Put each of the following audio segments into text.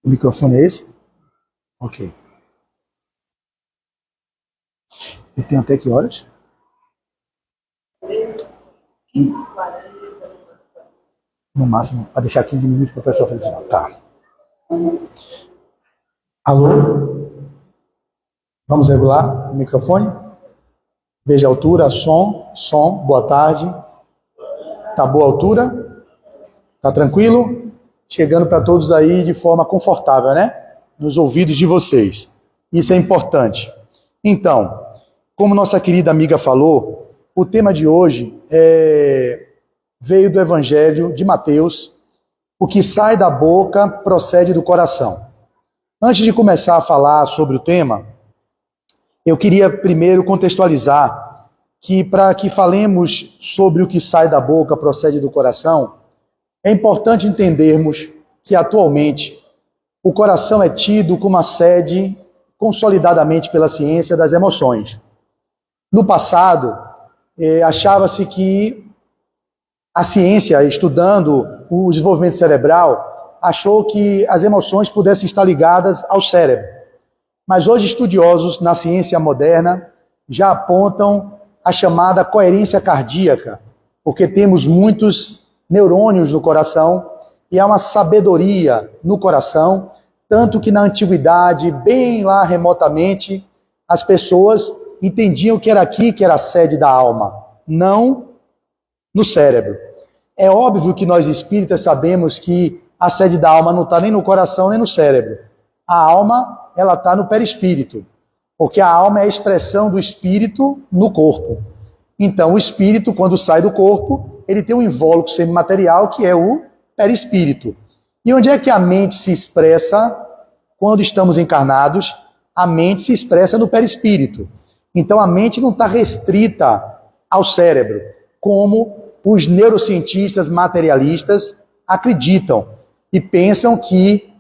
O microfone é esse? Ok. Eu tenho até que horas? 15. No máximo, para deixar 15 minutos para o pessoal fazer final. Tá. Alô? Vamos regular o microfone? Veja a altura, som, boa tarde. Tá boa a altura? Tá tranquilo? Chegando para todos aí de forma confortável, né? Nos ouvidos de vocês. Isso é importante. Então, como nossa querida amiga falou, o tema de hoje veio do Evangelho de Mateus. O que sai da boca procede do coração. Antes de começar a falar sobre o tema, eu queria primeiro contextualizar que para que falemos sobre o que sai da boca procede do coração, é importante entendermos que atualmente o coração é tido como a sede consolidadamente pela ciência das emoções. No passado, achava-se que a ciência, estudando o desenvolvimento cerebral, achou que as emoções pudessem estar ligadas ao cérebro. Mas hoje estudiosos na ciência moderna já apontam a chamada coerência cardíaca, porque temos muitos neurônios no coração e há uma sabedoria no coração, tanto que na antiguidade, bem lá remotamente, as pessoas entendiam que era aqui que era a sede da alma, não no cérebro. É óbvio que nós espíritas sabemos que a sede da alma não está nem no coração nem no cérebro. A alma, ela está no perispírito, porque a alma é a expressão do espírito no corpo. Então, o espírito, quando sai do corpo, ele tem um invólucro semimaterial que é o perispírito. E onde é que a mente se expressa quando estamos encarnados? A mente se expressa no perispírito. Então, a mente não está restrita ao cérebro, como os neurocientistas materialistas acreditam e pensam que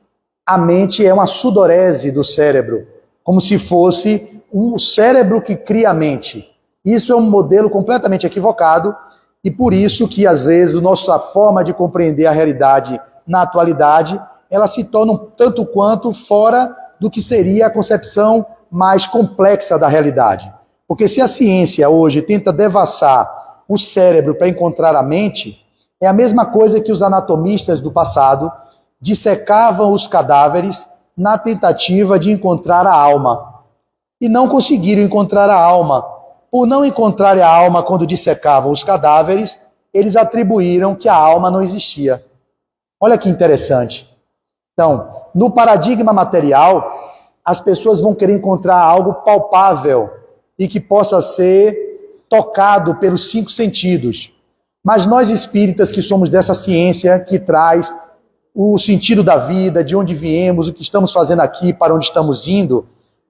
a mente é uma sudorese do cérebro, como se fosse um cérebro que cria a mente. Isso é um modelo completamente equivocado e por isso que, às vezes, a nossa forma de compreender a realidade na atualidade, ela se torna um tanto quanto fora do que seria a concepção mais complexa da realidade. Porque se a ciência hoje tenta devassar o cérebro para encontrar a mente, é a mesma coisa que os anatomistas do passado dissecavam os cadáveres na tentativa de encontrar a alma. E não conseguiram encontrar a alma. Por não encontrar a alma quando dissecavam os cadáveres, eles atribuíram que a alma não existia. Olha que interessante. Então, no paradigma material, as pessoas vão querer encontrar algo palpável e que possa ser tocado pelos 5 sentidos. Mas nós espíritas que somos dessa ciência que traz o sentido da vida, de onde viemos, o que estamos fazendo aqui, para onde estamos indo,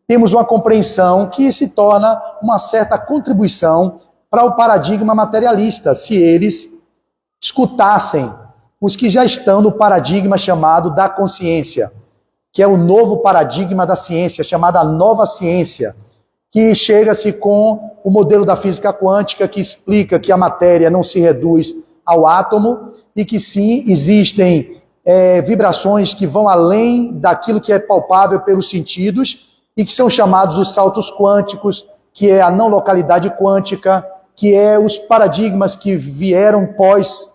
temos uma compreensão que se torna uma certa contribuição para o paradigma materialista, se eles escutassem os que já estão no paradigma chamado da consciência, que é o novo paradigma da ciência, chamada nova ciência, que chega-se com o modelo da física quântica, que explica que a matéria não se reduz ao átomo e que sim, existem vibrações que vão além daquilo que é palpável pelos sentidos e que são chamados os saltos quânticos, que é a não localidade quântica, que é os paradigmas que vieram pós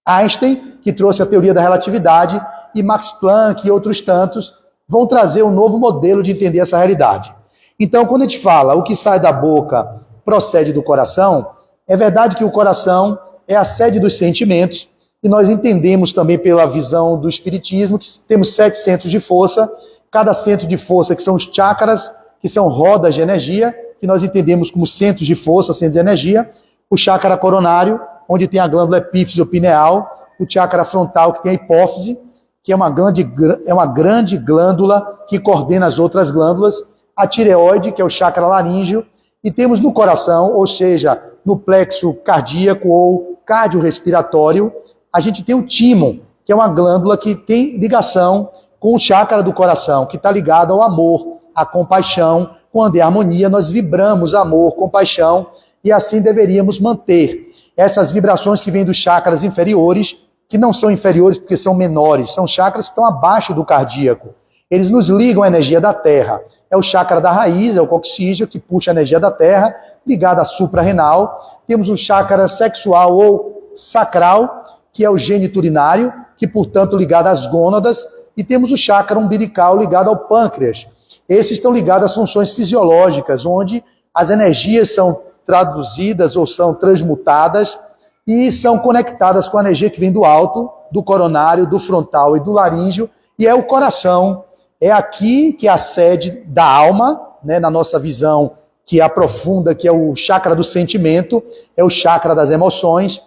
Einstein, que trouxe a teoria da relatividade, e Max Planck e outros tantos vão trazer um novo modelo de entender essa realidade. Então, quando a gente fala o que sai da boca procede do coração, é verdade que o coração é a sede dos sentimentos, e nós entendemos também pela visão do Espiritismo que temos 7 centros de força, cada centro de força que são os chakras, que são rodas de energia, que nós entendemos como centros de força, centros de energia, o chakra coronário, onde tem a glândula epífise ou pineal, o chakra frontal, que tem a hipófise, que é uma grande glândula que coordena as outras glândulas, a tireoide, que é o chakra laríngeo, e temos no coração, ou seja, no plexo cardíaco ou cardiorrespiratório, a gente tem o tímon, que é uma glândula que tem ligação com o chakra do coração, que está ligado ao amor, à compaixão. Quando é harmonia, nós vibramos amor, compaixão, e assim deveríamos manter essas vibrações que vêm dos chakras inferiores, que não são inferiores porque são menores, são chakras que estão abaixo do cardíaco. Eles nos ligam à energia da terra. É o chakra da raiz, é o coxígeo, que puxa a energia da terra, ligado à suprarrenal. Temos o chakra sexual ou sacral, que é o geniturinário, que, portanto, ligado às gônadas. E temos o chakra umbilical ligado ao pâncreas. Esses estão ligados às funções fisiológicas, onde as energias são traduzidas ou são transmutadas e são conectadas com a energia que vem do alto, do coronário, do frontal e do laríngeo, e é o coração. É aqui que é a sede da alma, né, na nossa visão que aprofunda, que é o chakra do sentimento, é o chakra das emoções,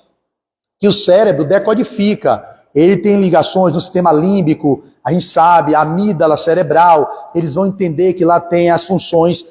que o cérebro decodifica. Ele tem ligações no sistema límbico, a gente sabe, a amígdala cerebral, eles vão entender que lá tem as funções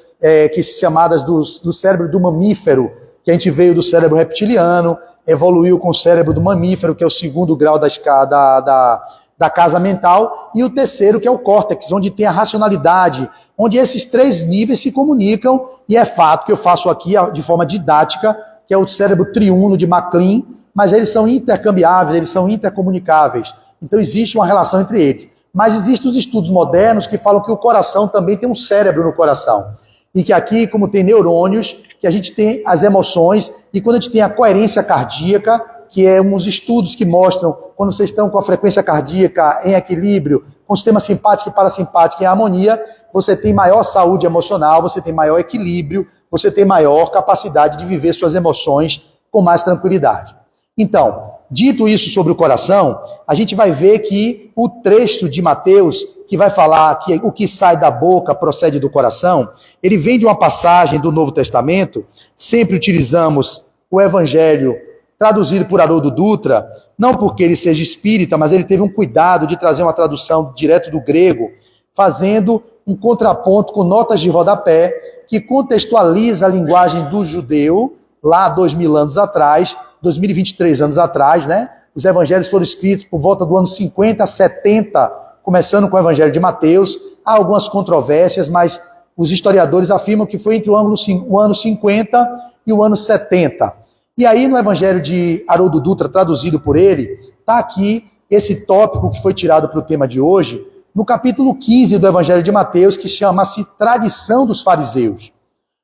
que são chamadas do cérebro do mamífero, que a gente veio do cérebro reptiliano, evoluiu com o cérebro do mamífero, que é o segundo grau da casa mental, e o terceiro, que é o córtex, onde tem a racionalidade, onde esses três níveis se comunicam, e é fato que eu faço aqui de forma didática, que é o cérebro triuno de MacLean, mas eles são intercambiáveis, eles são intercomunicáveis. Então existe uma relação entre eles. Mas existem os estudos modernos que falam que o coração também tem um cérebro no coração. E que aqui, como tem neurônios, que a gente tem as emoções, e quando a gente tem a coerência cardíaca, que é uns estudos que mostram quando vocês estão com a frequência cardíaca em equilíbrio, com o sistema simpático e parasimpático em harmonia, você tem maior saúde emocional, você tem maior equilíbrio, você tem maior capacidade de viver suas emoções com mais tranquilidade. Então, dito isso sobre o coração, a gente vai ver que o trecho de Mateus, que vai falar que o que sai da boca procede do coração, ele vem de uma passagem do Novo Testamento. Sempre utilizamos o Evangelho traduzido por Haroldo Dutra, não porque ele seja espírita, mas ele teve um cuidado de trazer uma tradução direto do grego, fazendo um contraponto com notas de rodapé, que contextualiza a linguagem do judeu, lá 2000 anos atrás, 2023 anos atrás, né? Os evangelhos foram escritos por volta do ano 50, 70, começando com o evangelho de Mateus. Há algumas controvérsias, mas os historiadores afirmam que foi entre o ano 50 e o ano 70. E aí, no evangelho de Haroldo Dutra, traduzido por ele, está aqui esse tópico que foi tirado para o tema de hoje, no capítulo 15 do evangelho de Mateus, que chama-se Tradição dos Fariseus.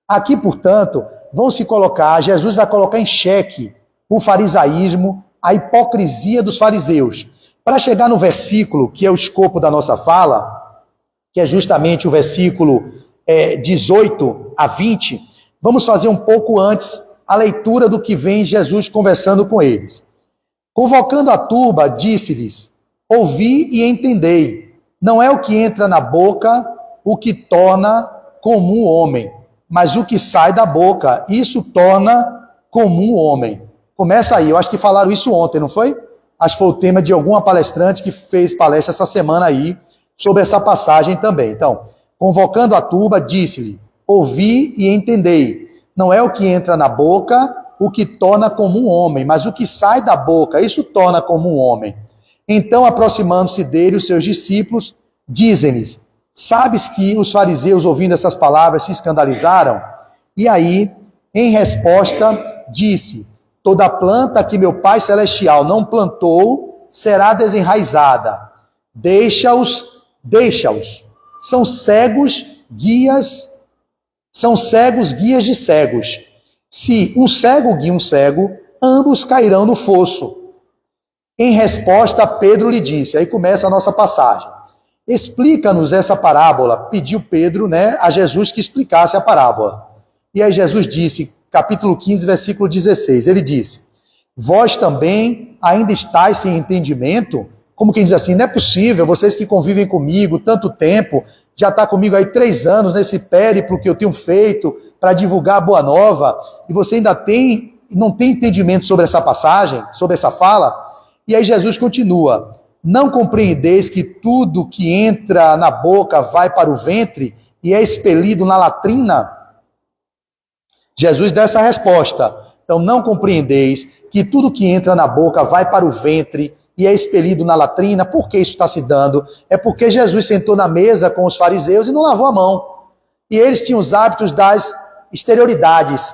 Aqui, portanto, Jesus vai colocar em xeque o farisaísmo, a hipocrisia dos fariseus. Para chegar no versículo, que é o escopo da nossa fala, que é justamente o versículo 18 a 20, vamos fazer um pouco antes a leitura do que vem Jesus conversando com eles. Convocando a turba, disse-lhes: ouvi e entendei, não é o que entra na boca o que torna comum o homem, mas o que sai da boca, isso torna comum o homem. Começa aí, eu acho que falaram isso ontem, não foi? Acho que foi o tema de alguma palestrante que fez palestra essa semana aí, sobre essa passagem também. Então, convocando a turba, disse-lhe: ouvi e entendei, não é o que entra na boca o que torna comum o homem, mas o que sai da boca, isso torna comum o homem. Então, aproximando-se dele, os seus discípulos, dizem-lhes: sabes que os fariseus, ouvindo essas palavras, se escandalizaram? E aí, em resposta, disse: toda planta que meu Pai Celestial não plantou será desenraizada. Deixa-os. São cegos guias de cegos. Se um cego guia um cego, ambos cairão no fosso. Em resposta, Pedro lhe disse, aí começa a nossa passagem: explica-nos essa parábola. Pediu Pedro, a Jesus que explicasse a parábola. E aí Jesus disse, capítulo 15, versículo 16, ele disse: vós também ainda estáis sem entendimento? Como quem diz assim, não é possível, vocês que convivem comigo tanto tempo, já está comigo aí 3 anos nesse périplo que eu tenho feito para divulgar a boa nova, e você ainda não tem entendimento sobre essa passagem, sobre essa fala? E aí Jesus continua: não compreendeis que tudo que entra na boca vai para o ventre e é expelido na latrina? Jesus dá essa resposta. Então, não compreendeis que tudo que entra na boca vai para o ventre e é expelido na latrina? Por que isso está se dando? É porque Jesus sentou na mesa com os fariseus e não lavou a mão. E eles tinham os hábitos das exterioridades,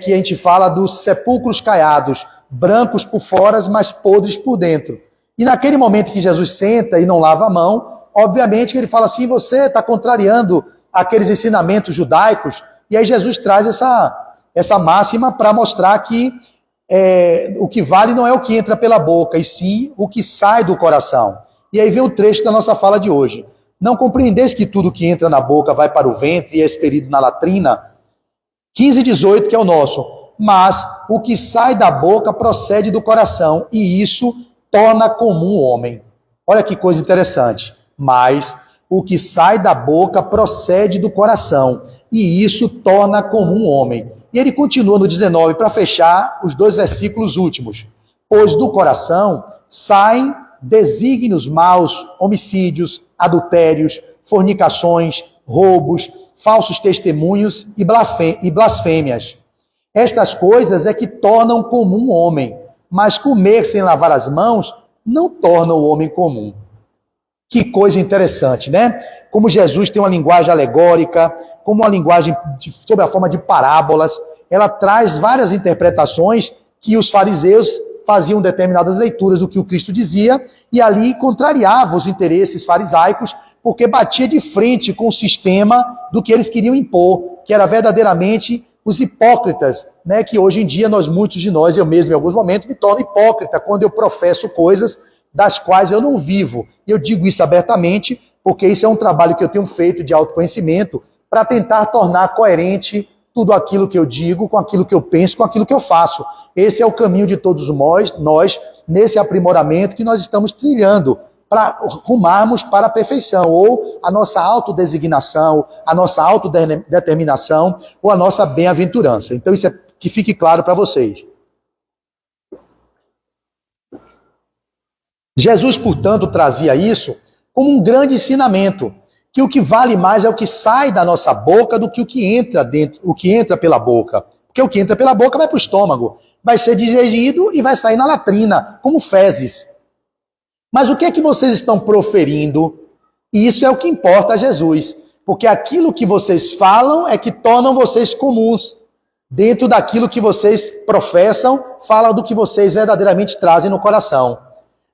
que a gente fala dos sepulcros caiados, brancos por fora, mas podres por dentro. E naquele momento que Jesus senta e não lava a mão, obviamente ele fala assim, você está contrariando aqueles ensinamentos judaicos, e aí Jesus traz essa máxima para mostrar que o que vale não é o que entra pela boca, e sim o que sai do coração. E aí vem o trecho da nossa fala de hoje. Não compreendeis que tudo que entra na boca vai para o ventre e é expelido na latrina? 15:18, que é o nosso. Mas o que sai da boca procede do coração, e isso torna comum o homem. Olha que coisa interessante. Mas o que sai da boca procede do coração, e isso torna comum o homem. E ele continua no 19, para fechar os 2 versículos últimos. Pois do coração saem desígnios maus, homicídios, adultérios, fornicações, roubos, falsos testemunhos e blasfêmias. Estas coisas é que tornam comum o homem, mas comer sem lavar as mãos não torna o homem comum. Que coisa interessante, né? Como Jesus tem uma linguagem alegórica, como uma linguagem sob a forma de parábolas, ela traz várias interpretações que os fariseus faziam determinadas leituras do que o Cristo dizia, e ali contrariava os interesses farisaicos, porque batia de frente com o sistema do que eles queriam impor, que era verdadeiramente os hipócritas, né? Que hoje em dia muitos de nós, eu mesmo em alguns momentos, me torno hipócrita quando eu professo coisas das quais eu não vivo. E eu digo isso abertamente, porque isso é um trabalho que eu tenho feito de autoconhecimento para tentar tornar coerente tudo aquilo que eu digo, com aquilo que eu penso, com aquilo que eu faço. Esse é o caminho de todos nós nesse aprimoramento que nós estamos trilhando para rumarmos para a perfeição, ou a nossa autodesignação, a nossa autodeterminação, ou a nossa bem-aventurança. Então isso é que fique claro para vocês. Jesus, portanto, trazia isso como um grande ensinamento, que o que vale mais é o que sai da nossa boca do que o que entra dentro, o que entra pela boca. Porque o que entra pela boca vai para o estômago, vai ser digerido e vai sair na latrina, como fezes. Mas o que é que vocês estão proferindo? E isso é o que importa a Jesus. Porque aquilo que vocês falam é que tornam vocês comuns. Dentro daquilo que vocês professam, fala do que vocês verdadeiramente trazem no coração.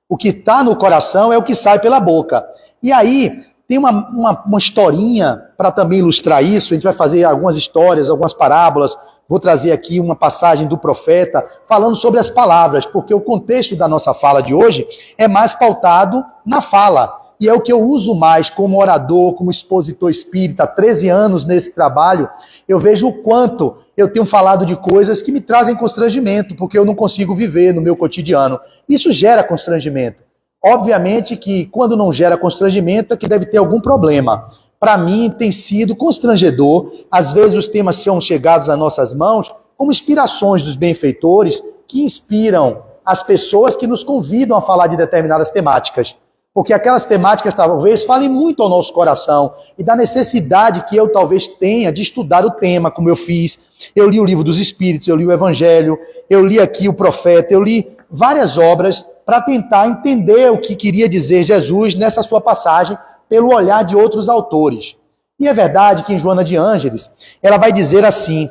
O que está no coração é o que sai pela boca. E aí, tem uma historinha para também ilustrar isso. A gente vai fazer algumas histórias, algumas parábolas. Vou trazer aqui uma passagem do profeta falando sobre as palavras, porque o contexto da nossa fala de hoje é mais pautado na fala. E é o que eu uso mais como orador, como expositor espírita, há 13 anos nesse trabalho. Eu vejo o quanto eu tenho falado de coisas que me trazem constrangimento, porque eu não consigo viver no meu cotidiano. Isso gera constrangimento. Obviamente que quando não gera constrangimento é que deve ter algum problema. Para mim tem sido constrangedor. Às vezes os temas são chegados às nossas mãos como inspirações dos benfeitores que inspiram as pessoas que nos convidam a falar de determinadas temáticas. Porque aquelas temáticas talvez falem muito ao nosso coração e da necessidade que eu talvez tenha de estudar o tema, como eu fiz. Eu li o Livro dos Espíritos, eu li o Evangelho, eu li aqui o Profeta, eu li várias obras para tentar entender o que queria dizer Jesus nessa sua passagem pelo olhar de outros autores. E é verdade que em Joana de Ângeles, ela vai dizer assim: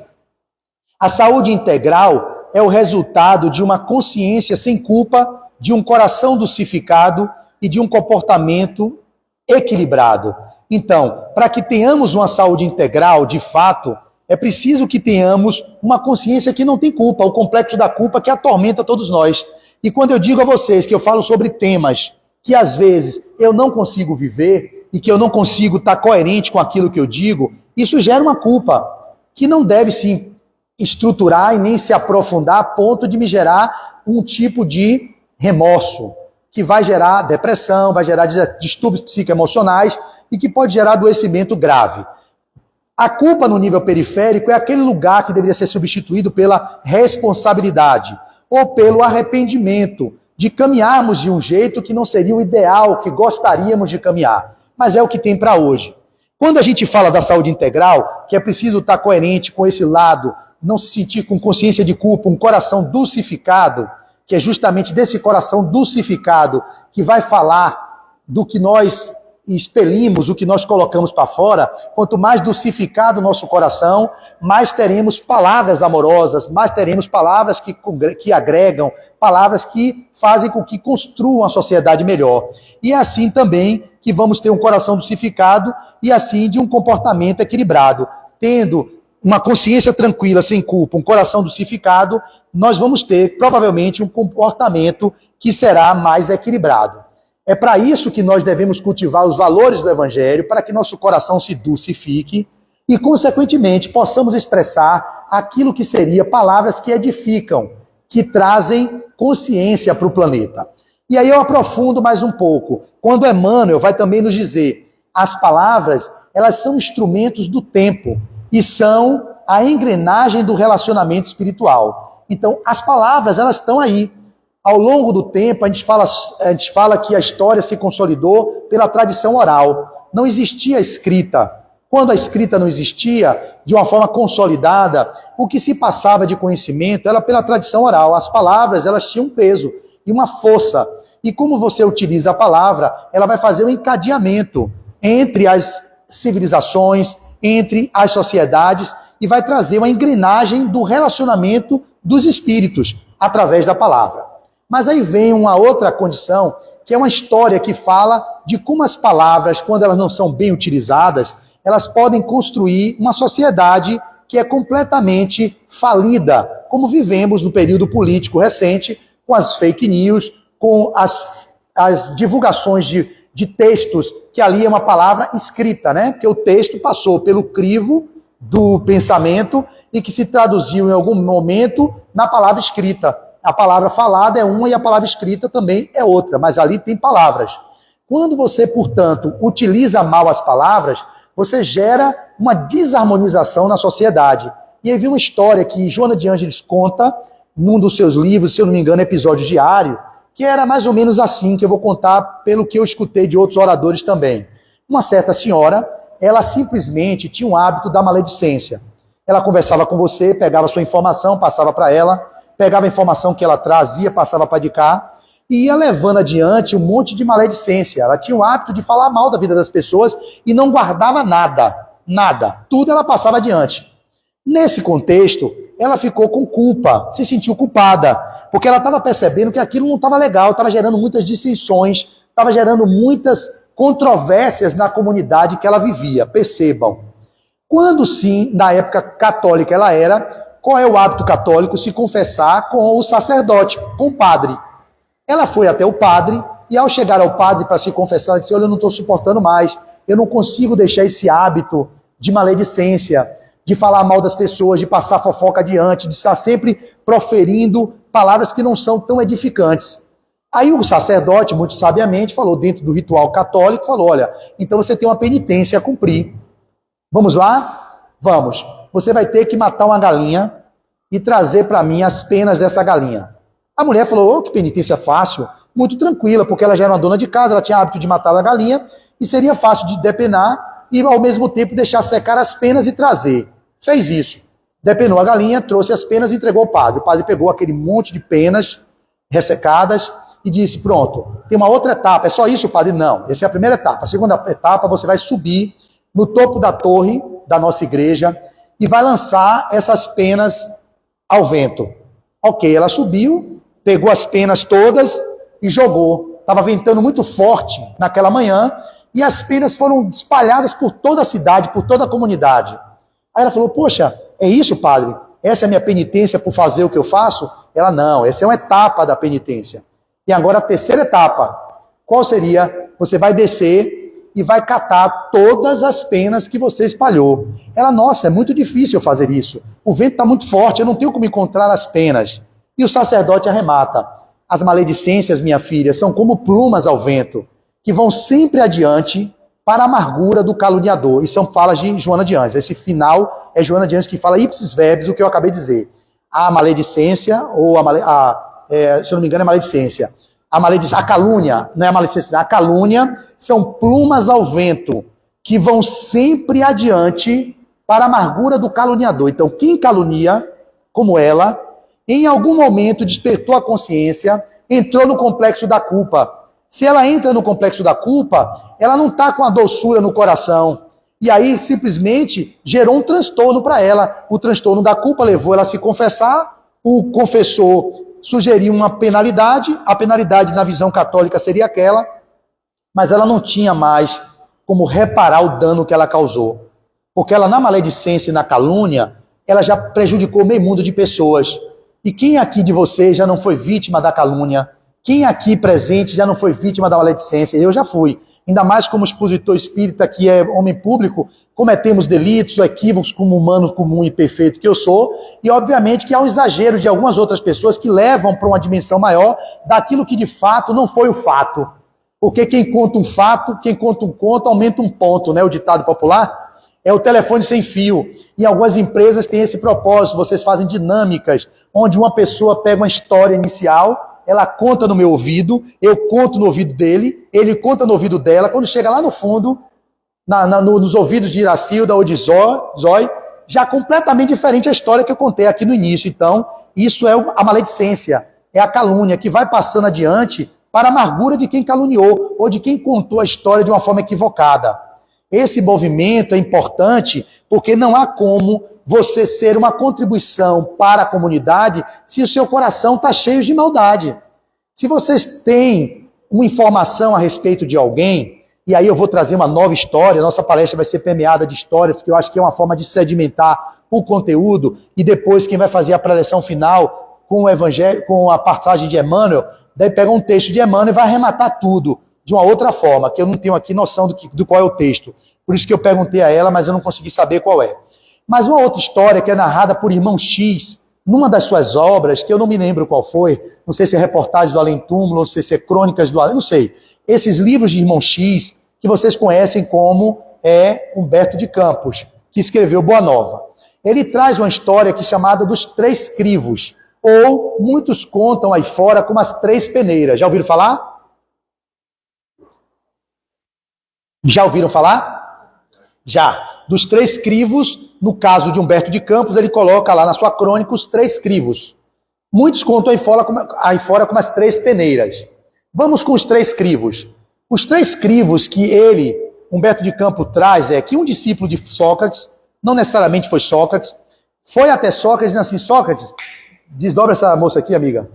a saúde integral é o resultado de uma consciência sem culpa, de um coração dulcificado e de um comportamento equilibrado. Então, para que tenhamos uma saúde integral, de fato, é preciso que tenhamos uma consciência que não tem culpa, o complexo da culpa que atormenta todos nós. E quando eu digo a vocês que eu falo sobre temas que às vezes eu não consigo viver e que eu não consigo estar coerente com aquilo que eu digo, isso gera uma culpa que não deve se estruturar e nem se aprofundar a ponto de me gerar um tipo de remorso, que vai gerar depressão, vai gerar distúrbios psicoemocionais e que pode gerar adoecimento grave. A culpa no nível periférico é aquele lugar que deveria ser substituído pela responsabilidade ou pelo arrependimento de caminharmos de um jeito que não seria o ideal, que gostaríamos de caminhar, mas é o que tem para hoje. Quando a gente fala da saúde integral, que é preciso estar coerente com esse lado, não se sentir com consciência de culpa, um coração dulcificado, que é justamente desse coração dulcificado que vai falar do que nós expelimos, o que nós colocamos para fora, quanto mais dulcificado o nosso coração, mais teremos palavras amorosas, mais teremos palavras que agregam, palavras que fazem com que construam a sociedade melhor. E é assim também que vamos ter um coração dulcificado e assim de um comportamento equilibrado. Tendo uma consciência tranquila, sem culpa, um coração dulcificado, nós vamos ter provavelmente um comportamento que será mais equilibrado. É para isso que nós devemos cultivar os valores do Evangelho, para que nosso coração se dulcifique e, consequentemente, possamos expressar aquilo que seria palavras que edificam, que trazem consciência para o planeta. E aí eu aprofundo mais um pouco. Quando Emmanuel vai também nos dizer, as palavras, elas são instrumentos do tempo e são a engrenagem do relacionamento espiritual. Então, as palavras, elas estão aí. Ao longo do tempo, a gente fala que a história se consolidou pela tradição oral. Não existia escrita. Quando a escrita não existia, de uma forma consolidada, o que se passava de conhecimento era pela tradição oral. As palavras, elas tinham um peso e uma força. E como você utiliza a palavra, ela vai fazer um encadeamento entre as civilizações, entre as sociedades, e vai trazer uma engrenagem do relacionamento dos espíritos através da palavra. Mas aí vem uma outra condição, que é uma história que fala de como as palavras, quando elas não são bem utilizadas, elas podem construir uma sociedade que é completamente falida, como vivemos no período político recente, com as fake news, com as divulgações de textos, que ali é uma palavra escrita, né? Porque o texto passou pelo crivo do pensamento e que se traduziu em algum momento na palavra escrita. A palavra falada é uma e a palavra escrita também é outra, mas ali tem palavras. Quando você, portanto, utiliza mal as palavras, você gera uma desarmonização na sociedade. E aí vem uma história que Joana de Ângeles conta num dos seus livros, se eu não me engano, Episódio Diário, que era mais ou menos assim, que eu vou contar pelo que eu escutei de outros oradores também. Uma certa senhora, ela simplesmente tinha um hábito da maledicência. Ela conversava com você, pegava sua informação, passava para ela, pegava a informação que ela trazia, passava para de cá, e ia levando adiante um monte de maledicência. Ela tinha o hábito de falar mal da vida das pessoas e não guardava nada. Tudo ela passava adiante. Nesse contexto, ela ficou com culpa, se sentiu culpada, porque ela estava percebendo que aquilo não estava legal, estava gerando muitas dissensões, estava gerando muitas controvérsias na comunidade que ela vivia. Percebam. Quando sim, na época católica ela era, qual é o hábito católico? Se confessar com o sacerdote, com o padre. Ela foi até o padre e ao chegar ao padre para se confessar, ela disse, olha, eu não estou suportando mais, eu não consigo deixar esse hábito de maledicência, de falar mal das pessoas, de passar fofoca adiante, de estar sempre proferindo palavras que não são tão edificantes. Aí o sacerdote, muito sabiamente, falou dentro do ritual católico, falou, olha, então você tem uma penitência a cumprir. Vamos lá? Vamos. Você vai ter que matar uma galinha e trazer para mim as penas dessa galinha. A mulher falou, oh, que penitência fácil, muito tranquila, porque ela já era uma dona de casa, ela tinha hábito de matar a galinha, e seria fácil de depenar e, ao mesmo tempo, deixar secar as penas e trazer. Fez isso. Depenou a galinha, trouxe as penas e entregou ao padre. O padre pegou aquele monte de penas ressecadas e disse, pronto, tem uma outra etapa. É só isso, padre? Não, essa é a primeira etapa. A segunda etapa, você vai subir no topo da torre da nossa igreja e vai lançar essas penas ao vento. Ok, ela subiu, pegou as penas todas e jogou. Estava ventando muito forte naquela manhã e as penas foram espalhadas por toda a cidade, por toda a comunidade. Aí ela falou, poxa, é isso, padre? Essa é a minha penitência por fazer o que eu faço? Ela, não, essa é uma etapa da penitência. E agora a terceira etapa, qual seria? Você vai descer e vai catar todas as penas que você espalhou. Ela, nossa, é muito difícil fazer isso. O vento está muito forte, eu não tenho como encontrar as penas. E o sacerdote arremata. As maledicências, minha filha, são como plumas ao vento, que vão sempre adiante para a amargura do caluniador. Isso são falas de Joana de Ângeles. Esse final é Joana de Ângeles que fala ipsis verbis, o que eu acabei de dizer. A maledicência, ou se eu não me engano é maledicência. A calúnia, não é a maledicência, a calúnia são plumas ao vento, que vão sempre adiante para a amargura do caluniador. Então, quem calunia, como ela, em algum momento despertou a consciência, entrou no complexo da culpa. Se ela entra no complexo da culpa, ela não está com a doçura no coração. E aí, simplesmente, gerou um transtorno para ela. O transtorno da culpa levou ela a se confessar, o confessor sugeriu uma penalidade, a penalidade na visão católica seria aquela, mas ela não tinha mais como reparar o dano que ela causou. Porque ela, na maledicência e na calúnia, ela já prejudicou meio mundo de pessoas. E quem aqui de vocês já não foi vítima da calúnia? Quem aqui presente já não foi vítima da maledicência? Eu já fui. Ainda mais como expositor espírita, que é homem público, cometemos delitos, equívocos como humano comum e perfeito que eu sou, e obviamente que há um exagero de algumas outras pessoas que levam para uma dimensão maior daquilo que de fato não foi o fato. Porque quem conta um fato, quem conta um conto, aumenta um ponto, né? O ditado popular é o telefone sem fio. E algumas empresas têm esse propósito, vocês fazem dinâmicas, onde uma pessoa pega uma história inicial, ela conta no meu ouvido, eu conto no ouvido dele, ele conta no ouvido dela, quando chega lá no fundo, nos ouvidos de Iracilda ou de Zói, já completamente diferente a história que eu contei aqui no início. Então, isso é a maledicência, é a calúnia que vai passando adiante para a amargura de quem caluniou ou de quem contou a história de uma forma equivocada. Esse movimento é importante porque não há como você ser uma contribuição para a comunidade se o seu coração está cheio de maldade. Se vocês têm uma informação a respeito de alguém, e aí eu vou trazer uma nova história, nossa palestra vai ser permeada de histórias, porque eu acho que é uma forma de sedimentar o conteúdo, e depois quem vai fazer a preleção final com o Evangelho, com a passagem de Emmanuel, daí pega um texto de Emmanuel e vai arrematar tudo de uma outra forma, que eu não tenho aqui noção do qual é o texto. Por isso que eu perguntei a ela, mas eu não consegui saber qual é. Mas uma outra história que é narrada por Irmão X, numa das suas obras, que eu não me lembro qual foi, não sei se é Reportagens do Além Túmulo, não sei se é Crônicas do Além, não sei. Esses livros de Irmão X, que vocês conhecem como Humberto de Campos, que escreveu Boa Nova. Ele traz uma história que é chamada dos Três Crivos, ou muitos contam aí fora como as Três Peneiras. Já ouviram falar? Já ouviram falar? Já. Dos Três Crivos, no caso de Humberto de Campos, ele coloca lá na sua crônica os Três Crivos. Muitos contam aí fora como as Três Peneiras. Vamos com os Três Crivos. Os Três Crivos que Humberto de Campos, traz é que um discípulo de Sócrates, não necessariamente foi Sócrates, foi até Sócrates e disse assim: Sócrates, desdobra essa moça aqui, amiga,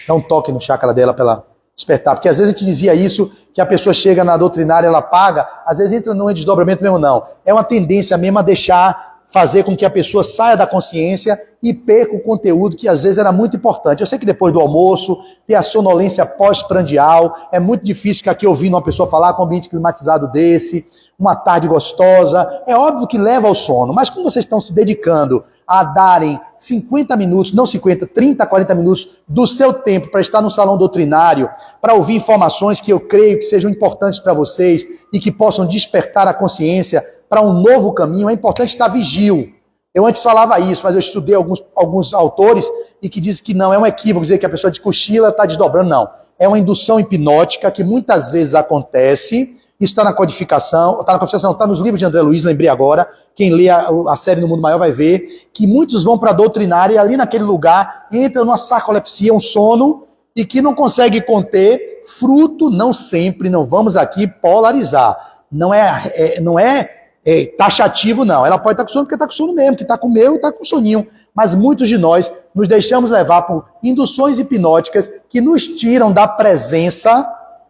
dá um toque no chácara dela para ela despertar, porque às vezes a gente dizia isso, que a pessoa chega na doutrinária, ela paga, às vezes entra num desdobramento mesmo, não. É uma tendência mesmo a fazer com que a pessoa saia da consciência e perca o conteúdo que às vezes era muito importante. Eu sei que depois do almoço, ter a sonolência pós-prandial, é muito difícil ficar aqui ouvindo uma pessoa falar com um ambiente climatizado desse, uma tarde gostosa, é óbvio que leva ao sono, mas como vocês estão se dedicando a darem 50 minutos, não 50, 30, 40 minutos do seu tempo para estar no salão doutrinário, para ouvir informações que eu creio que sejam importantes para vocês e que possam despertar a consciência para um novo caminho, é importante estar vigio. Eu antes falava isso, mas eu estudei alguns autores e que dizem que não é um equívoco dizer que a pessoa de cochila está desdobrando, não. É uma indução hipnótica que muitas vezes acontece. Isso está na codificação, está nos livros de André Luiz, lembrei agora. Quem lê a série No Mundo Maior vai ver que muitos vão para a doutrinária e ali naquele lugar entra numa sarcolepsia, um sono, e que não consegue conter, fruto, não sempre, não vamos aqui polarizar. Não é taxativo, não. Ela pode estar com sono porque está com sono mesmo, que está com medo e está com soninho. Mas muitos de nós nos deixamos levar por induções hipnóticas que nos tiram da presença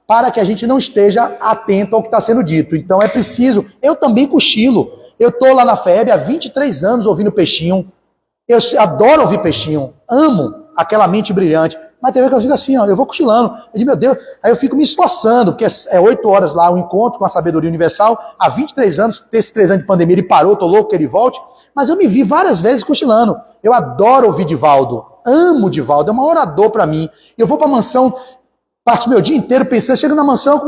para que a gente não esteja atento ao que está sendo dito. Então é preciso... Eu também cochilo. Eu estou lá na FEB há 23 anos ouvindo Peixinho. Eu adoro ouvir Peixinho. Amo aquela mente brilhante. Mas tem vez que eu fico assim, ó, eu vou cochilando. Eu digo, meu Deus, aí eu fico me esforçando, porque é 8 horas lá o encontro com a sabedoria universal. Há 23 anos, esses 3 anos de pandemia, ele parou, tô louco que ele volte. Mas eu me vi várias vezes cochilando. Eu adoro ouvir Divaldo. Amo Divaldo, é um orador para mim. Eu vou para a mansão, passo meu dia inteiro pensando, chego na mansão,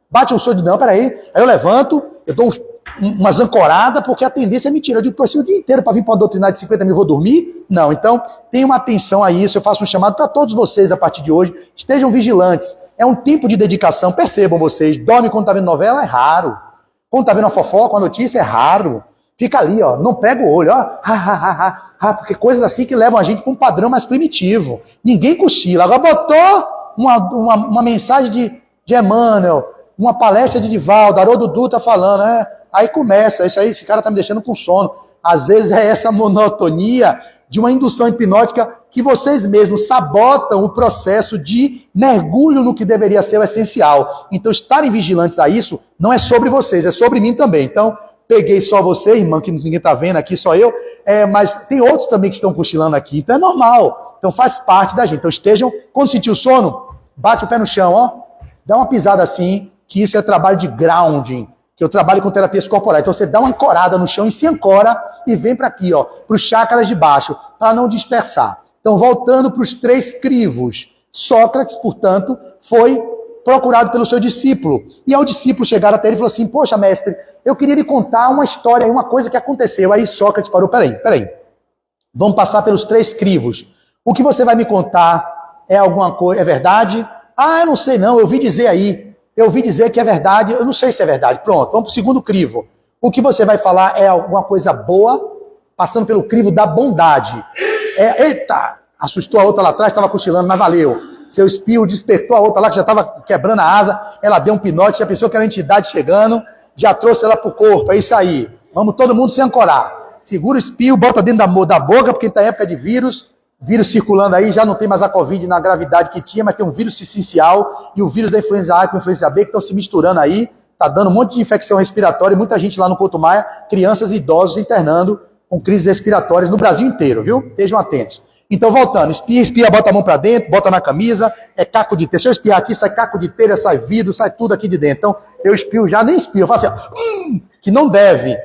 bate um sonho de não, peraí. Aí eu levanto, eu dou umas ancoradas, porque a tendência é mentira. Eu digo, o dia inteiro para vir para uma doutrinária de 50 mil, vou dormir? Não, então tenha uma atenção a isso. Eu faço um chamado para todos vocês a partir de hoje. Estejam vigilantes. É um tempo de dedicação. Percebam vocês, dorme quando está vendo novela é raro. Quando está vendo uma fofoca, uma notícia é raro. Fica ali, ó, não pega o olho, ó, porque coisas assim que levam a gente para um padrão mais primitivo. Ninguém cochila. Agora botou uma mensagem de Emmanuel, uma palestra de Divaldo, Haroldo Dutra falando, aí começa, isso aí, esse cara tá me deixando com sono. Às vezes é essa monotonia de uma indução hipnótica que vocês mesmos sabotam o processo de mergulho no que deveria ser o essencial. Então, estarem vigilantes a isso não é sobre vocês, é sobre mim também. Então, peguei só você, irmã, que ninguém está vendo aqui, só eu, mas tem outros também que estão cochilando aqui, então é normal. Então, faz parte da gente. Então, estejam, quando sentir o sono, bate o pé no chão, ó, dá uma pisada assim, que isso é trabalho de grounding, que eu trabalho com terapias corporais. Então, você dá uma ancorada no chão e se ancora e vem para aqui, ó, para os chakras de baixo, para não dispersar. Então, voltando para os 3 crivos, Sócrates, portanto, foi procurado pelo seu discípulo. E ao discípulo chegar até ele e falou assim, poxa, mestre, eu queria lhe contar uma história, uma coisa que aconteceu. Aí Sócrates parou, peraí. Vamos passar pelos 3 crivos. O que você vai me contar é alguma coisa, é verdade? Eu não sei não, eu ouvi dizer aí. Eu ouvi dizer que é verdade, eu não sei se é verdade. Pronto, vamos para o segundo crivo. O que você vai falar é alguma coisa boa, passando pelo crivo da bondade. Eita, assustou a outra lá atrás, estava cochilando, mas valeu. Seu espio despertou a outra lá, que já estava quebrando a asa, ela deu um pinote, já pensou que era uma entidade chegando, já trouxe ela para o corpo, é isso aí. Vamos todo mundo se ancorar. Segura o espio, bota dentro da boca, porque está em época de vírus circulando aí, já não tem mais a Covid na gravidade que tinha, mas tem um vírus essencial e o vírus da influenza A com a influenza B que estão se misturando aí, está dando um monte de infecção respiratória e muita gente lá no Couto Maia, crianças e idosos internando com crises respiratórias no Brasil inteiro, viu? Estejam atentos. Então, voltando, espia, bota a mão para dentro, bota na camisa, é caco de telha. Se eu espiar aqui, sai caco de telha, sai vidro, sai tudo aqui de dentro. Então, eu espio já, nem espio, eu faço assim, que não deve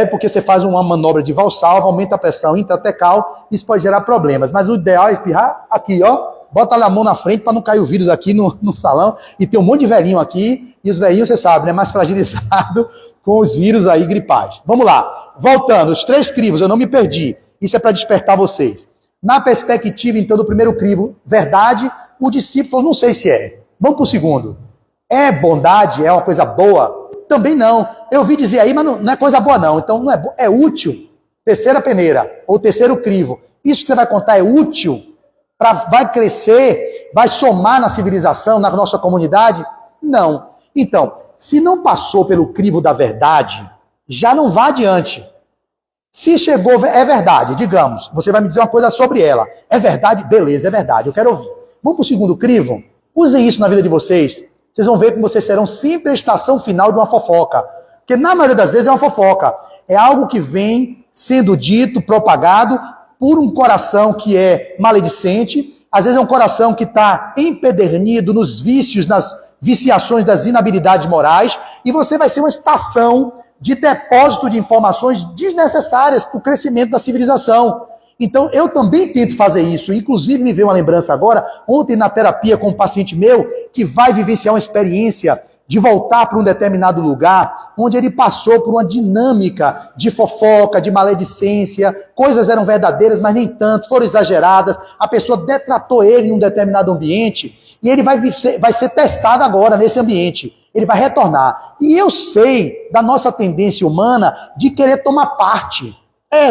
porque você faz uma manobra de valsalva, aumenta a pressão intratecal, isso pode gerar problemas. Mas o ideal é espirrar aqui, ó, bota a mão na frente para não cair o vírus aqui no salão, e tem um monte de velhinho aqui, e os velhinhos, você sabe, né, mais fragilizado com os vírus aí gripais. Vamos lá, voltando, os 3 crivos, eu não me perdi, isso é para despertar vocês. Na perspectiva, então, do primeiro crivo, verdade, o discípulo falou, não sei se é. Vamos para o segundo. É bondade? É uma coisa boa? Também não. Eu ouvi dizer aí, mas não é coisa boa não. Então, não é é útil. Terceira peneira, ou terceiro crivo. Isso que você vai contar é útil? Vai crescer? Vai somar na civilização, na nossa comunidade? Não. Então, se não passou pelo crivo da verdade, já não vá adiante. Se chegou, é verdade, digamos, você vai me dizer uma coisa sobre ela. É verdade? Beleza, é verdade, eu quero ouvir. Vamos para o segundo crivo? Usem isso na vida de vocês. Vocês vão ver que vocês serão sempre a estação final de uma fofoca. Porque na maioria das vezes é uma fofoca. É algo que vem sendo dito, propagado, por um coração que é maledicente. Às vezes é um coração que está empedernido nos vícios, nas viciações das inabilidades morais. E você vai ser uma estação de depósito de informações desnecessárias para o crescimento da civilização. Então, eu também tento fazer isso. Inclusive, me veio uma lembrança agora, ontem na terapia com um paciente meu, que vai vivenciar uma experiência de voltar para um determinado lugar, onde ele passou por uma dinâmica de fofoca, de maledicência, coisas eram verdadeiras, mas nem tanto, foram exageradas, a pessoa detratou ele em um determinado ambiente, e ele vai ser testado agora nesse ambiente. Ele vai retornar. E eu sei da nossa tendência humana de querer tomar parte.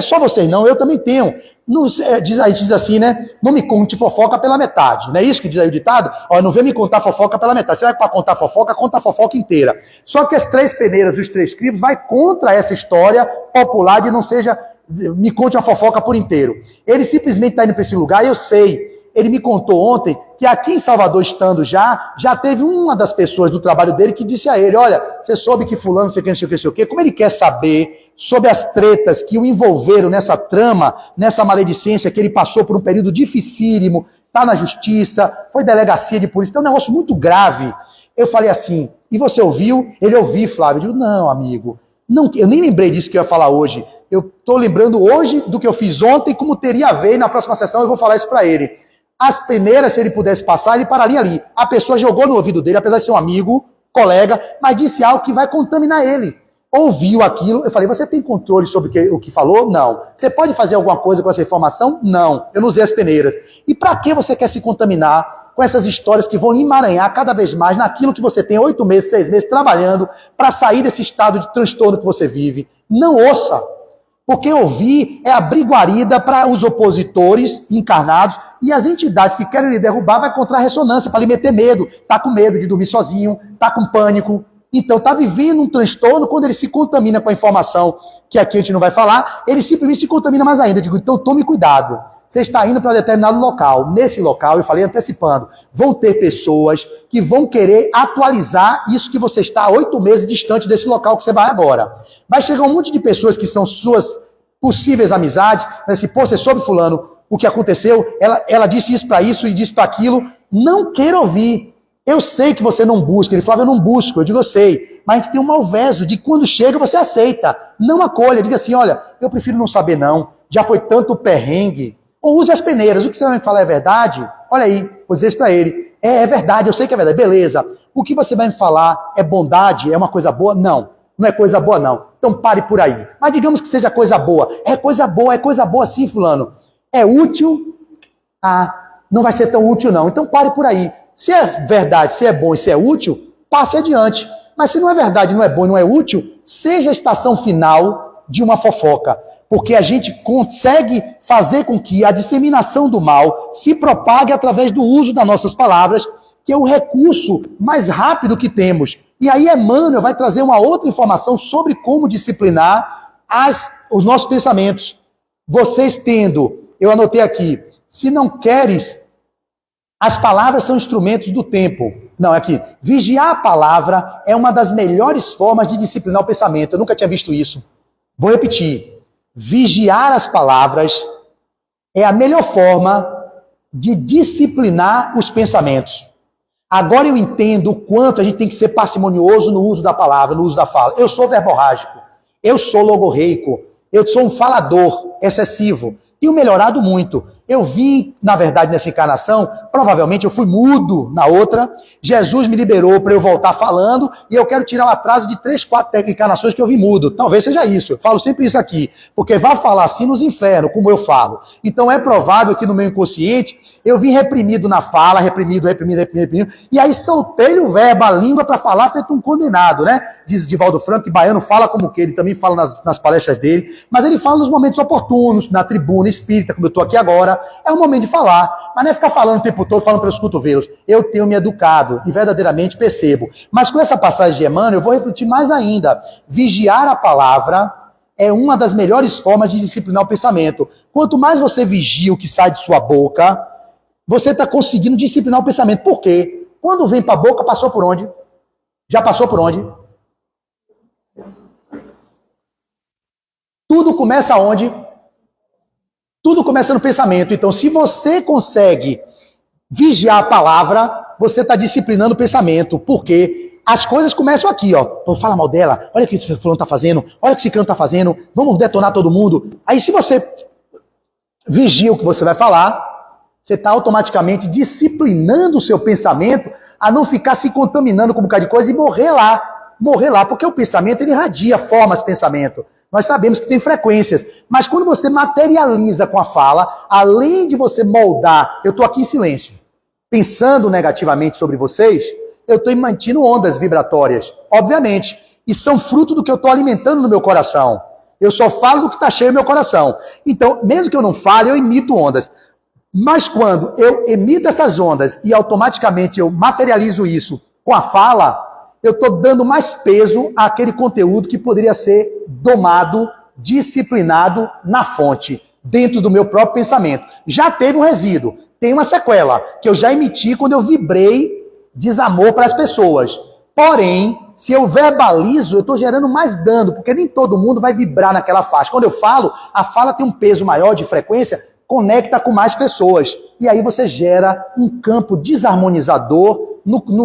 Só vocês não, eu também tenho. A gente diz assim, né? Não me conte fofoca pela metade. Não é isso que diz aí o ditado? Não vem me contar fofoca pela metade. Você vai para contar fofoca, conta a fofoca inteira. Só que as 3 peneiras e os 3 crivos vai contra essa história popular de não seja, me conte uma fofoca por inteiro. Ele simplesmente está indo para esse lugar e eu sei. Ele me contou ontem que aqui em Salvador, estando já teve uma das pessoas do trabalho dele que disse a ele, olha, você soube que fulano, não sei o que, como ele quer saber sobre as tretas que o envolveram nessa trama, nessa maledicência que ele passou por um período dificílimo, está na justiça, foi delegacia de polícia, é um negócio muito grave. Eu falei assim, e você ouviu? Ele ouviu, Flávio. Eu digo, não, amigo, não, eu nem lembrei disso que eu ia falar hoje. Eu estou lembrando hoje do que eu fiz ontem, como teria a ver, e na próxima sessão eu vou falar isso para ele. As peneiras, se ele pudesse passar, ele pararia ali. A pessoa jogou no ouvido dele, apesar de ser um amigo, colega, mas disse algo que vai contaminar ele. Ouviu aquilo, eu falei, você tem controle sobre o que falou? Não. Você pode fazer alguma coisa com essa informação? Não. Eu não usei as peneiras. E para que você quer se contaminar com essas histórias que vão emaranhar cada vez mais naquilo que você tem 8 meses, 6 meses trabalhando para sair desse estado de transtorno que você vive? Não ouça. Porque ouvir é abrir guarida para os opositores encarnados e as entidades que querem lhe derrubar vai encontrar ressonância para lhe meter medo. Está com medo de dormir sozinho, está com pânico. Então está vivendo um transtorno quando ele se contamina com a informação que aqui a gente não vai falar, ele simplesmente se contamina mais ainda. Eu digo, então tome cuidado. Você está indo para determinado local. Nesse local, eu falei antecipando, vão ter pessoas que vão querer atualizar isso que você está há 8 meses distante desse local que você vai agora. Vai chegar um monte de pessoas que são suas possíveis amizades, vai assim, pô, você soube fulano, o que aconteceu, ela disse isso para isso e disse para aquilo. Não queira ouvir. Eu sei que você não busca. Ele falava, eu não busco. Eu digo, eu sei. Mas a gente tem um malveso de quando chega, você aceita. Não acolha. Diga assim, olha, eu prefiro não saber não. Já foi tanto perrengue. Ou use as peneiras. O que você vai me falar é verdade? Olha aí, vou dizer isso para ele. É verdade, eu sei que é verdade. Beleza. O que você vai me falar é bondade? É uma coisa boa? Não. Não é coisa boa, não. Então pare por aí. Mas digamos que seja coisa boa. É coisa boa sim, fulano. É útil? Ah, não vai ser tão útil não. Então pare por aí. Se é verdade, se é bom e se é útil, passe adiante. Mas se não é verdade, não é bom e não é útil, seja a estação final de uma fofoca. Porque a gente consegue fazer com que a disseminação do mal se propague através do uso das nossas palavras, que é o recurso mais rápido que temos. E aí Emmanuel vai trazer uma outra informação sobre como disciplinar os nossos pensamentos. Vocês tendo, eu anotei aqui, se não queres, as palavras são instrumentos do tempo. Não, é aqui. Vigiar a palavra é uma das melhores formas de disciplinar o pensamento. Eu nunca tinha visto isso. Vou repetir. Vigiar as palavras é a melhor forma de disciplinar os pensamentos. Agora eu entendo o quanto a gente tem que ser parcimonioso no uso da palavra, no uso da fala. Eu sou verborrágico, eu sou logorreico, eu sou um falador excessivo. Tenho melhorado muito. Eu vim, na verdade, nessa encarnação, provavelmente eu fui mudo na outra. Jesus me liberou para eu voltar falando e eu quero tirar o atraso de 3, 4 encarnações que eu vim mudo. Talvez seja isso. Eu falo sempre isso aqui. Porque vai falar assim nos infernos, como eu falo. Então é provável que no meu inconsciente eu vim reprimido na fala, reprimido. E aí soltei o verbo, a língua para falar feito um condenado, né? Diz Divaldo Franco que baiano fala como que ele também fala nas palestras dele. Mas ele fala nos momentos oportunos, na tribuna espírita, como eu estou aqui agora. É o momento de falar, mas não é ficar falando o tempo todo, falando pelos cotovelos. Eu tenho me educado e verdadeiramente percebo. Mas com essa passagem de Emmanuel, eu vou refletir mais ainda. Vigiar a palavra é uma das melhores formas de disciplinar o pensamento. Quanto mais você vigia o que sai de sua boca, você está conseguindo disciplinar o pensamento. Por quê? Quando vem para a boca, passou por onde? Já passou por onde? Tudo começa onde? Tudo começa no pensamento. Então, se você consegue vigiar a palavra, você está disciplinando o pensamento. Por quê? As coisas começam aqui, ó. Pô, fala mal dela, olha o que esse fulano está fazendo, olha o que esse cano está fazendo, vamos detonar todo mundo. Aí, se você vigia o que você vai falar, você está automaticamente disciplinando o seu pensamento a não ficar se contaminando com um bocado de coisa e morrer lá, porque o pensamento, ele irradia, forma esse pensamento. Nós sabemos que tem frequências, mas quando você materializa com a fala, além de você moldar, eu estou aqui em silêncio, pensando negativamente sobre vocês, eu estou emitindo ondas vibratórias, obviamente, e são fruto do que eu estou alimentando no meu coração. Eu só falo do que está cheio no meu coração. Então, mesmo que eu não fale, eu emito ondas. Mas quando eu emito essas ondas e automaticamente eu materializo isso com a fala, eu estou dando mais peso àquele conteúdo que poderia ser domado, disciplinado na fonte, dentro do meu próprio pensamento. Já teve um resíduo, tem uma sequela, que eu já emiti quando eu vibrei desamor para as pessoas. Porém, se eu verbalizo, eu estou gerando mais dano, porque nem todo mundo vai vibrar naquela faixa. Quando eu falo, a fala tem um peso maior de frequência, conecta com mais pessoas. E aí você gera um campo desarmonizador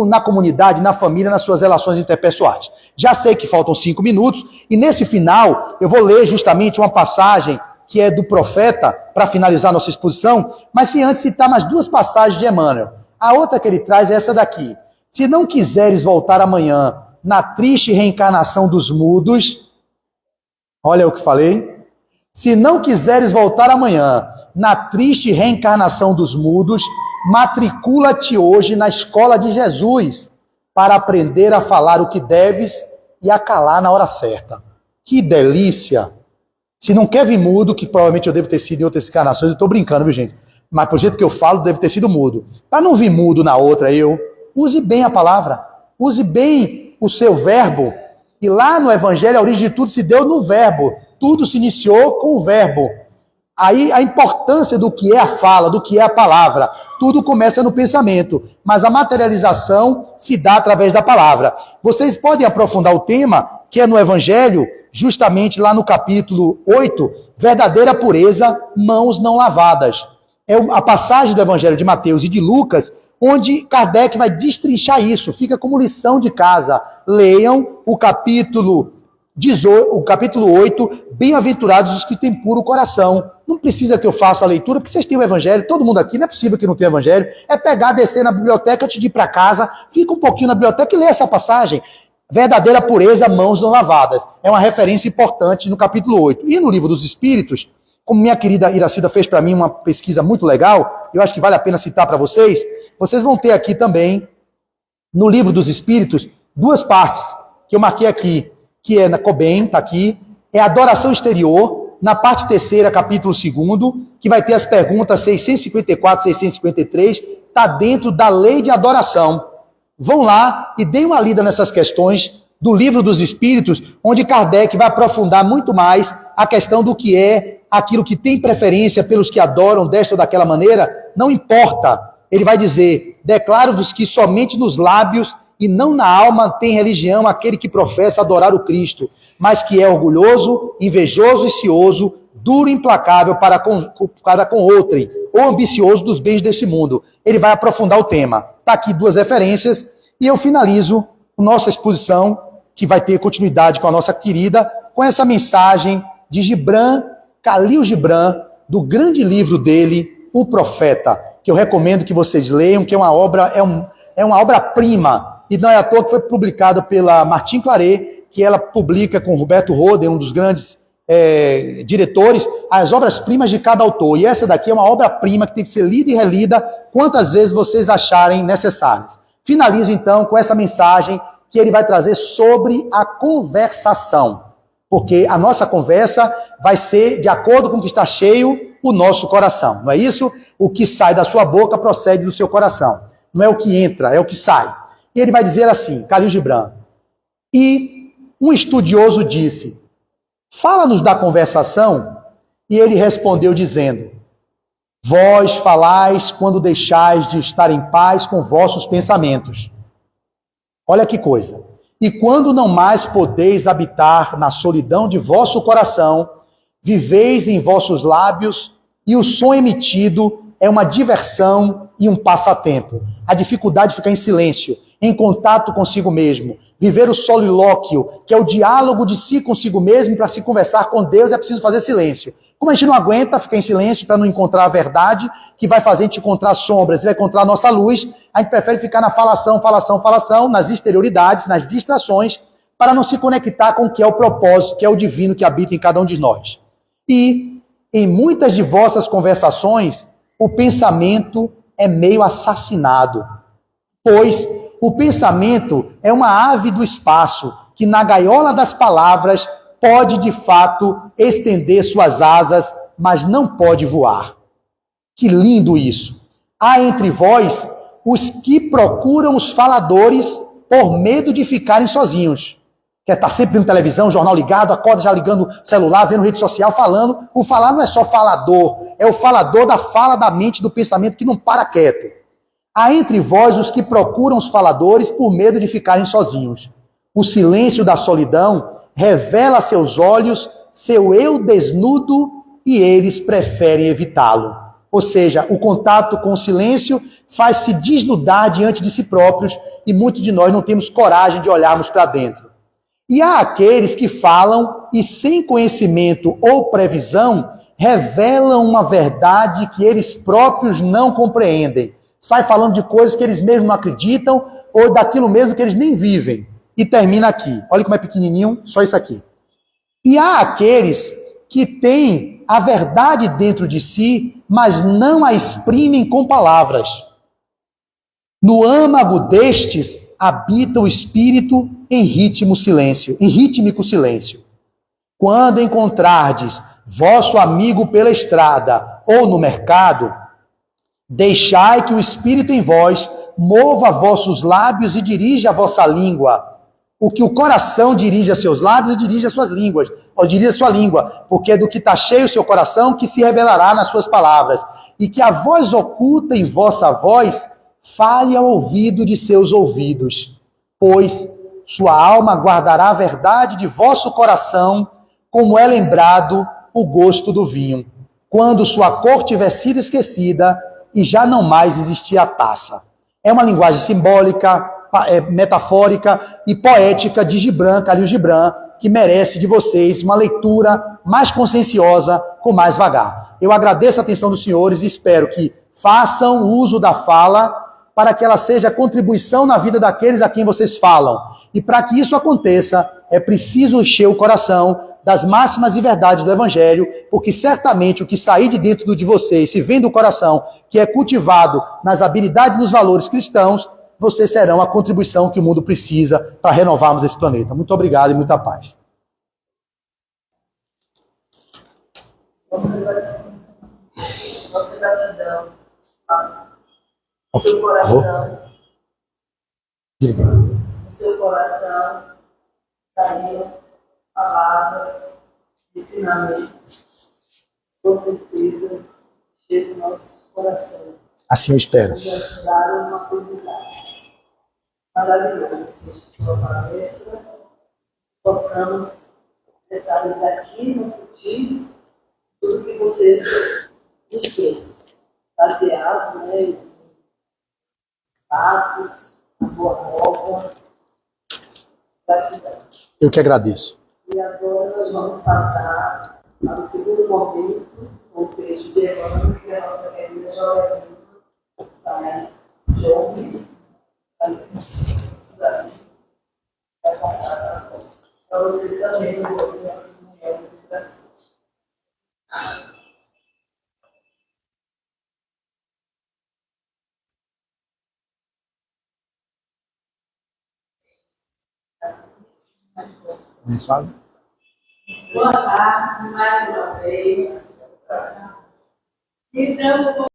na comunidade, na família, nas suas relações interpessoais. Já sei que faltam 5 minutos, e nesse final eu vou ler justamente uma passagem que é do profeta, para finalizar nossa exposição, mas se antes citar mais 2 passagens de Emmanuel. A outra que ele traz é essa daqui. Se não quiseres voltar amanhã na triste reencarnação dos mudos, olha o que falei, se não quiseres voltar amanhã na triste reencarnação dos mudos, matricula-te hoje na escola de Jesus para aprender a falar o que deves e a calar na hora certa. Que delícia! Se não quer vir mudo, que provavelmente eu devo ter sido em outras encarnações, eu estou brincando, viu, gente? Mas pelo jeito que eu falo, deve ter sido mudo. Para não vir mudo na outra, use bem a palavra, use bem o seu verbo. E lá no Evangelho, a origem de tudo se deu no verbo. Tudo se iniciou com o verbo. Aí a importância do que é a fala, do que é a palavra, tudo começa no pensamento, mas a materialização se dá através da palavra. Vocês podem aprofundar o tema, que é no Evangelho, justamente lá no capítulo 8, verdadeira pureza, mãos não lavadas. É a passagem do Evangelho de Mateus e de Lucas, onde Kardec vai destrinchar isso, fica como lição de casa. Leiam o capítulo 8, bem-aventurados os que têm puro coração. Não precisa que eu faça a leitura, porque vocês têm o Evangelho, todo mundo aqui, não é possível que não tenha Evangelho. É pegar, descer na biblioteca, antes de ir para casa, fica um pouquinho na biblioteca e lê essa passagem. Verdadeira pureza, mãos não lavadas. É uma referência importante no capítulo 8. E no Livro dos Espíritos, como minha querida Iracida fez para mim uma pesquisa muito legal, eu acho que vale a pena citar para vocês, vocês vão ter aqui também, no Livro dos Espíritos, duas partes, que eu marquei aqui, que é na Cobem, está aqui, é adoração exterior, na parte terceira, capítulo 2, que vai ter as perguntas 654, 653, está dentro da lei de adoração. Vão lá e deem uma lida nessas questões do Livro dos Espíritos, onde Kardec vai aprofundar muito mais a questão do que é aquilo que tem preferência pelos que adoram desta ou daquela maneira, não importa. Ele vai dizer, declaro-vos que somente nos lábios e não na alma tem religião aquele que professa adorar o Cristo, mas que é orgulhoso, invejoso e cioso, duro e implacável para com outrem, ou ambicioso dos bens deste mundo. Ele vai aprofundar o tema. Está aqui duas referências, e eu finalizo a nossa exposição, que vai ter continuidade com a nossa querida, com essa mensagem de Khalil Gibran, do grande livro dele, O Profeta, que eu recomendo que vocês leiam, que é uma obra-prima, e não é à toa que foi publicado pela Martin Claret, que ela publica com Roberto Roden, um dos grandes diretores, as obras-primas de cada autor. E essa daqui é uma obra-prima que tem que ser lida e relida quantas vezes vocês acharem necessárias. Finalizo então com essa mensagem que ele vai trazer sobre a conversação, porque a nossa conversa vai ser de acordo com o que está cheio o nosso coração, não é isso? O que sai da sua boca procede do seu coração, não é o que entra, é o que sai. E ele vai dizer assim, Khalil Gibran, e um estudioso disse, fala-nos da conversação, e ele respondeu dizendo, vós falais quando deixais de estar em paz com vossos pensamentos. Olha que coisa. E quando não mais podeis habitar na solidão de vosso coração, viveis em vossos lábios, e o som emitido é uma diversão e um passatempo. A dificuldade de ficar em silêncio, em contato consigo mesmo, viver o solilóquio, que é o diálogo de si consigo mesmo, para se conversar com Deus é preciso fazer silêncio. Como a gente não aguenta ficar em silêncio para não encontrar a verdade, que vai fazer a gente encontrar sombras, vai encontrar a nossa luz, a gente prefere ficar na falação, nas exterioridades, nas distrações, para não se conectar com o que é o propósito, que é o divino que habita em cada um de nós. E em muitas de vossas conversações, o pensamento é meio assassinado, pois o pensamento é uma ave do espaço que na gaiola das palavras pode de fato estender suas asas, mas não pode voar. Que lindo isso! Há entre vós os que procuram os faladores por medo de ficarem sozinhos. Quer estar sempre vendo televisão, jornal ligado, acorda já ligando celular, vendo rede social, falando. O falar não é só falador, é o falador da fala da mente, do pensamento que não para quieto. Há entre vós os que procuram os faladores por medo de ficarem sozinhos. O silêncio da solidão revela a seus olhos seu eu desnudo e eles preferem evitá-lo. Ou seja, o contato com o silêncio faz-se desnudar diante de si próprios e muitos de nós não temos coragem de olharmos para dentro. E há aqueles que falam e sem conhecimento ou previsão revelam uma verdade que eles próprios não compreendem. Sai falando de coisas que eles mesmos não acreditam ou daquilo mesmo que eles nem vivem. E termina aqui. Olha como é pequenininho, só isso aqui. E há aqueles que têm a verdade dentro de si, mas não a exprimem com palavras. No âmago destes habita o espírito em rítmico silêncio. Quando encontrardes vosso amigo pela estrada ou no mercado, deixai que o Espírito em vós mova vossos lábios e dirija a vossa língua. O que o coração dirige a seus lábios, dirige as suas línguas, ou dirige a sua língua, porque é do que está cheio o seu coração que se revelará nas suas palavras. E que a voz oculta em vossa voz fale ao ouvido de seus ouvidos, pois sua alma guardará a verdade de vosso coração, como é lembrado o gosto do vinho, quando sua cor tiver sido esquecida e já não mais existir a taça. É uma linguagem simbólica, metafórica e poética de Gibran, Khalil Gibran, que merece de vocês uma leitura mais conscienciosa, com mais vagar. Eu agradeço a atenção dos senhores e espero que façam uso da fala para que ela seja contribuição na vida daqueles a quem vocês falam. E para que isso aconteça, é preciso encher o coração das máximas e verdades do Evangelho, porque certamente o que sair de dentro de vocês, se vem do coração, que é cultivado nas habilidades e nos valores cristãos, vocês serão a contribuição que o mundo precisa para renovarmos esse planeta. Muito obrigado e muita paz. Nossa gratidão, no seu coração, no seu coração saíram palavras, ensinamentos, com certeza chegam aos nossos corações. Assim eu espero. Nos ajudaram uma comunidade maravilhosa. Uma palestra, possamos sair daqui no futuro tudo que você nos fez, baseado, em fatos, na boa nova, gratidão. Eu que agradeço. E agora nós vamos passar para o segundo momento, com o texto de Evandro, que é a nossa querida Joelina vai passar para vocês também, no nosso Mundial do Brasil. Boa tarde, mais uma vez. Então,